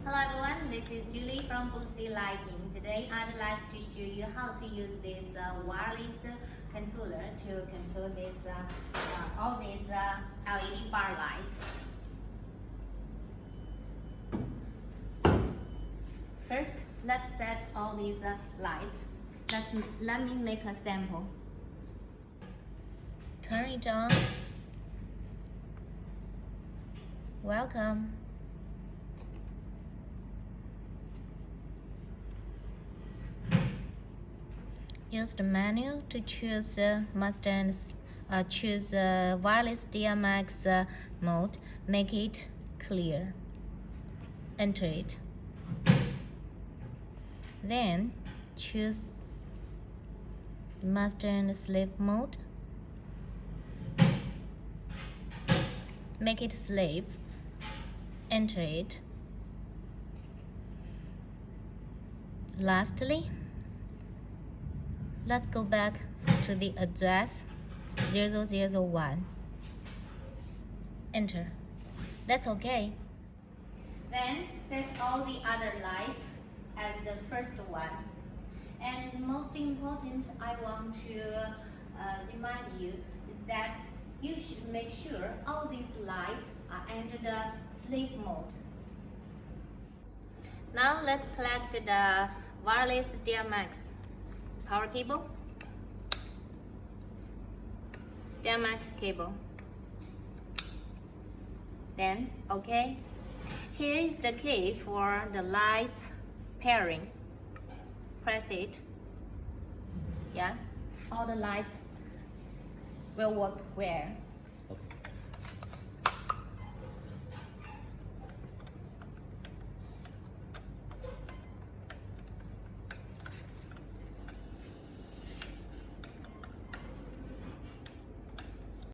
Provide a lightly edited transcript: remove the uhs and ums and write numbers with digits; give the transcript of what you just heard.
Hello everyone, this is Julie from bluesealighting. Today I'd like to show you how to use this wireless controller to control this all these LED bar lights. First, let's set all these lights. Let me make a sample. Turn it on. Welcome. Use the menu to choose master and choose wireless DMX mode. Make it clear. Enter it. Then choose master and slave mode. Make it slave. Enter it. Lastly, let's go back to the address 0001. Enter. That's okay. Then set all the other lights as the first one. And most important, I want to remind you is that you should make sure all these lights are under the sleep mode. Now let's connect the wireless DMX power cable, DMX cable. Then, okay, here is the key for the light pairing. Press it. Yeah, all the lights will work well.